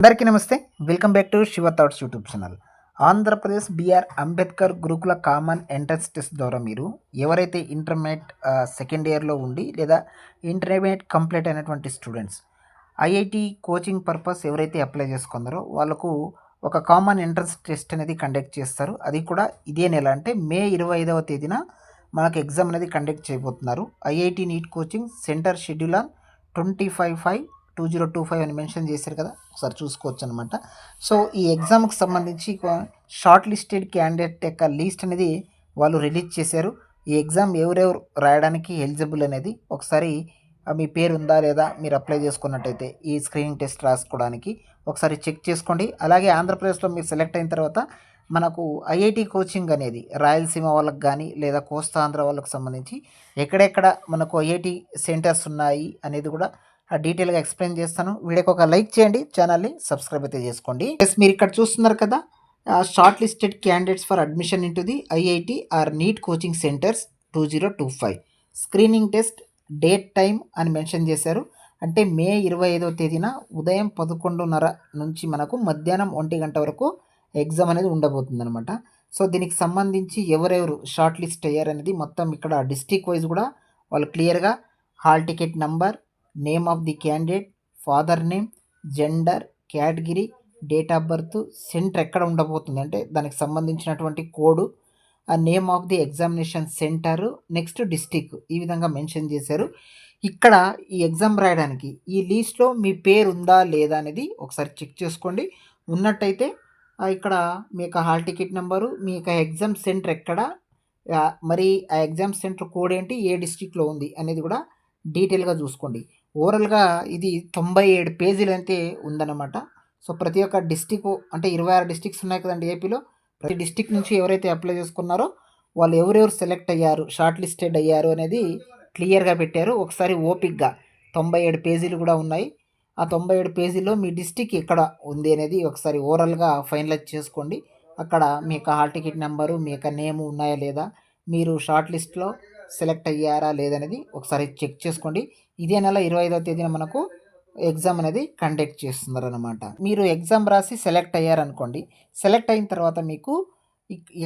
అందరికీ నమస్తే. Welcome back to Shiva thoughts YouTube channel. Andhra Pradesh B R Ambedkar Gurukula common entrance test ద్వారా మీరు ఎవరైతే ఇంటర్మీడియట్ సెకండ్ ఇయర్లో ఉండి లేదా ఇంటర్మీడియట్ కంప్లీట్ అయినటువంటి స్టూడెంట్స్ ఐఐటి కోచింగ్ పర్పస్ ఎవరైతే అప్లై చేసుకున్నారో వాళ్ళకు ఒక కామన్ ఎంట్రన్స్ టెస్ట్ అనేది కండక్ట్ చేస్తారు. అది కూడా ఇదే నెల అంటే మే 25వ తేదీన మనకు ఎగ్జామ్ అనేది కండక్ట్ చేయబోతున్నారు. IIT NEET coaching centre schedule on 25/5/2025 అని మెన్షన్ చేశారు కదా, ఒకసారి చూసుకోవచ్చు అనమాట. సో ఈ ఎగ్జామ్కి సంబంధించి షార్ట్ లిస్టెడ్ క్యాండిడేట్ యొక్క లిస్ట్ అనేది వాళ్ళు రిలీజ్ చేశారు. ఈ ఎగ్జామ్ ఎవరెవరు రాయడానికి ఎలిజిబుల్ అనేది ఒకసారి మీ పేరు ఉందా లేదా మీరు అప్లై చేసుకున్నట్టయితే ఈ స్క్రీనింగ్ టెస్ట్ రాసుకోవడానికి ఒకసారి చెక్ చేసుకోండి. అలాగే ఆంధ్రప్రదేశ్లో మీరు సెలెక్ట్ అయిన తర్వాత మనకు ఐఐటి కోచింగ్ అనేది రాయలసీమ వాళ్ళకి కానీ లేదా కోస్తాంధ్ర వాళ్ళకి సంబంధించి ఎక్కడెక్కడ మనకు ఐఐటి సెంటర్స్ ఉన్నాయి అనేది కూడా డీటెయిల్గా ఎక్స్ప్లెయిన్ చేస్తాను. వీడియోకి ఒక లైక్ చేయండి, ఛానల్ని సబ్స్క్రైబ్ అయితే చేసుకోండి. ప్లస్ మీరు ఇక్కడ చూస్తున్నారు కదా, short listed candidates for admission in to the IIT are neat coaching centres 2025 screening test date time అని మెన్షన్ చేశారు. అంటే మే 25వ తేదీన ఉదయం 11:30 నుంచి మనకు మధ్యాహ్నం 1 గంట వరకు ఎగ్జామ్ అనేది ఉండబోతుంది అనమాట. సో దీనికి సంబంధించి ఎవరెవరు షార్ట్ లిస్ట్ అయ్యారనేది మొత్తం ఇక్కడ డిస్ట్రిక్ట్ వైజ్ కూడా వాళ్ళు క్లియర్గా hall ticket number, name of the candidate, father name, gender, category, date of birth, centre ఎక్కడ ఉండబోతుంది అంటే దానికి సంబంధించినటువంటి కోడ్, ఆ name of the examination centre, next district, ఈ విధంగా మెన్షన్ చేశారు. ఇక్కడ ఈ ఎగ్జామ్ రాయడానికి ఈ లీస్ట్లో మీ పేరు ఉందా లేదా అనేది ఒకసారి చెక్ చేసుకోండి. ఉన్నట్టయితే ఇక్కడ మీ యొక్క హాల్ టికెట్ నెంబరు, మీ యొక్క ఎగ్జామ్ సెంటర్ ఎక్కడ, మరి ఆ ఎగ్జామ్ సెంటర్ కోడ్ ఏంటి, ఏ డిస్టిక్లో ఉంది అనేది కూడా డీటెయిల్గా చూసుకోండి. ఓవరాల్గా ఇది 97 పేజీలు అయితే ఉందన్నమాట. సో ప్రతి ఒక్క డిస్టిక్ అంటే 26 డిస్టిక్స్ ఉన్నాయి కదండి ఏపీలో. ప్రతి డిస్టిక్ నుంచి ఎవరైతే అప్లై చేసుకున్నారో వాళ్ళు ఎవరెవరు సెలెక్ట్ అయ్యారు, షార్ట్ లిస్టెడ్ అయ్యారు అనేది క్లియర్గా పెట్టారు. ఒకసారి ఓపిక్గా 97 పేజీలు కూడా ఉన్నాయి. ఆ 97 పేజీల్లో మీ డిస్టిక్ ఎక్కడ ఉంది అనేది ఒకసారి ఓవరాల్గా ఫైనలైజ్ చేసుకోండి. అక్కడ మీ యొక్క హాల్ టికెట్ నెంబరు, మీ యొక్క నేమ్ ఉన్నాయా లేదా, మీరు షార్ట్ లిస్ట్లో సెలెక్ట్ అయ్యారా లేదనేది ఒకసారి చెక్ చేసుకోండి. ఇదే నెల 25వ తేదీన మనకు ఎగ్జామ్ అనేది కండక్ట్ చేస్తున్నారు అనమాట. మీరు ఎగ్జామ్ రాసి సెలెక్ట్ అయ్యారనుకోండి, సెలెక్ట్ అయిన తర్వాత మీకు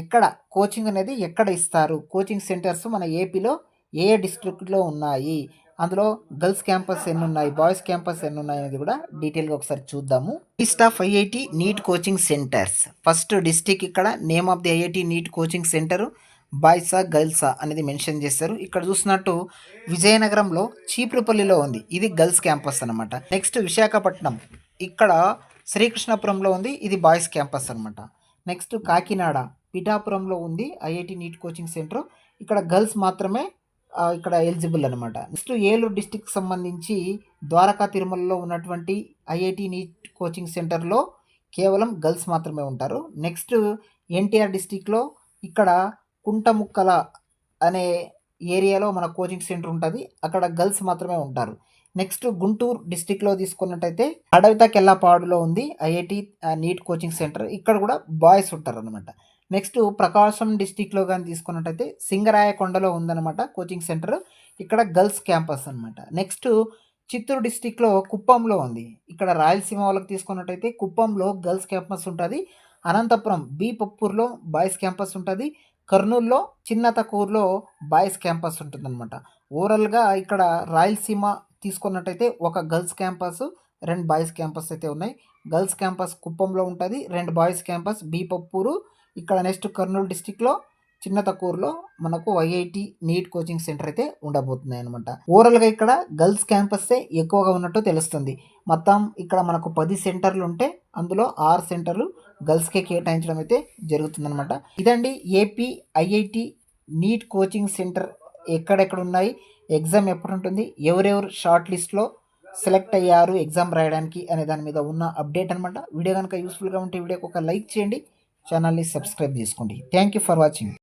ఎక్కడ కోచింగ్ అనేది ఎక్కడ ఇస్తారు, కోచింగ్ సెంటర్స్ మన ఏపీలో ఏ డిస్ట్రిక్ట్లో ఉన్నాయి, అందులో గర్ల్స్ క్యాంపస్ ఎన్ని ఉన్నాయి, బాయ్స్ క్యాంపస్ ఎన్ని ఉన్నాయి అనేది కూడా డీటెయిల్గా ఒకసారి చూద్దాము. List of IIT NEET coaching centres. First district ఇక్కడ name of the IIT NEET coaching centre బాయ్సా గర్ల్సా అనేది మెన్షన్ చేశారు. ఇక్కడ చూసినట్టు విజయనగరంలో చీపురుపల్లిలో ఉంది, ఇది గర్ల్స్ క్యాంపస్ అనమాట. నెక్స్ట్ విశాఖపట్నం, ఇక్కడ శ్రీకృష్ణపురంలో ఉంది, ఇది బాయ్స్ క్యాంపస్ అనమాట. నెక్స్ట్ కాకినాడ పిఠాపురంలో ఉంది ఐఐటి నీట్ కోచింగ్ సెంటర్, ఇక్కడ గర్ల్స్ మాత్రమే ఇక్కడ ఎలిజిబుల్ అనమాట. నెక్స్ట్ ఏలూరు డిస్టిక్ సంబంధించి ద్వారకా తిరుమలలో ఉన్నటువంటి ఐఐటి నీట్ కోచింగ్ సెంటర్లో కేవలం గర్ల్స్ మాత్రమే ఉంటారు. నెక్స్ట్ ఎన్టీఆర్ డిస్టిక్లో ఇక్కడ కుంటముక్కల అనే ఏరియాలో మన కోచింగ్ సెంటర్ ఉంటుంది, అక్కడ గర్ల్స్ మాత్రమే ఉంటారు. నెక్స్ట్ గుంటూరు డిస్టిక్లో తీసుకున్నట్టయితే అడవితకెల్లాపాడులో ఉంది ఐఐటి నీట్ కోచింగ్ సెంటర్, ఇక్కడ కూడా బాయ్స్ ఉంటారు అనమాట. నెక్స్ట్ ప్రకాశం డిస్టిక్లో కానీ తీసుకున్నట్టయితే సింగరాయకొండలో ఉందన్నమాట కోచింగ్ సెంటర్, ఇక్కడ గర్ల్స్ క్యాంపస్ అనమాట. నెక్స్ట్ చిత్తూరు డిస్టిక్లో కుప్పంలో ఉంది, ఇక్కడ రాయలసీమ వాళ్ళకి తీసుకున్నట్టయితే కుప్పంలో గర్ల్స్ క్యాంపస్ ఉంటుంది. అనంతపురం బి పప్పూర్లో బాయ్స్ క్యాంపస్ ఉంటుంది. కర్నూలులో చిన్నతకూరులో బాయ్స్ క్యాంపస్ ఉంటుందన్నమాట. ఓవరాల్గా ఇక్కడ రాయలసీమ తీసుకున్నట్టయితే ఒక గర్ల్స్ క్యాంపస్, 2 బాయ్స్ క్యాంపస్ అయితే ఉన్నాయి. గర్ల్స్ క్యాంపస్ కుప్పంలో ఉంటుంది, 2 బాయ్స్ క్యాంపస్ బి పప్పూరు. ఇక్కడ నెక్స్ట్ కర్నూలు డిస్టిక్లో చిన్నతకూరులో మనకు ఐఐటి నీట్ కోచింగ్ సెంటర్ అయితే ఉండబోతున్నాయి అనమాట. ఓవరాల్గా ఇక్కడ గర్ల్స్ క్యాంపస్సే ఎక్కువగా ఉన్నట్టు తెలుస్తుంది. మొత్తం ఇక్కడ మనకు 10 సెంటర్లు ఉంటే అందులో 6 సెంటర్లు గర్ల్స్కే కేటాయించడం అయితే జరుగుతుందనమాట. ఇదండి AP IIT NEET coaching centre ఎక్కడెక్కడ ఉన్నాయి, ఎగ్జామ్ ఎప్పుడు ఉంటుంది, ఎవరెవరు షార్ట్ లిస్ట్లో సెలెక్ట్ అయ్యారు ఎగ్జామ్ రాయడానికి అనే దాని మీద ఉన్న అప్డేట్ అనమాట. వీడియో కనుక యూస్ఫుల్గా ఉంటే వీడియోకి ఒక లైక్ చేయండి, ఛానల్ని సబ్స్క్రైబ్ చేసుకోండి. Thank you for watching.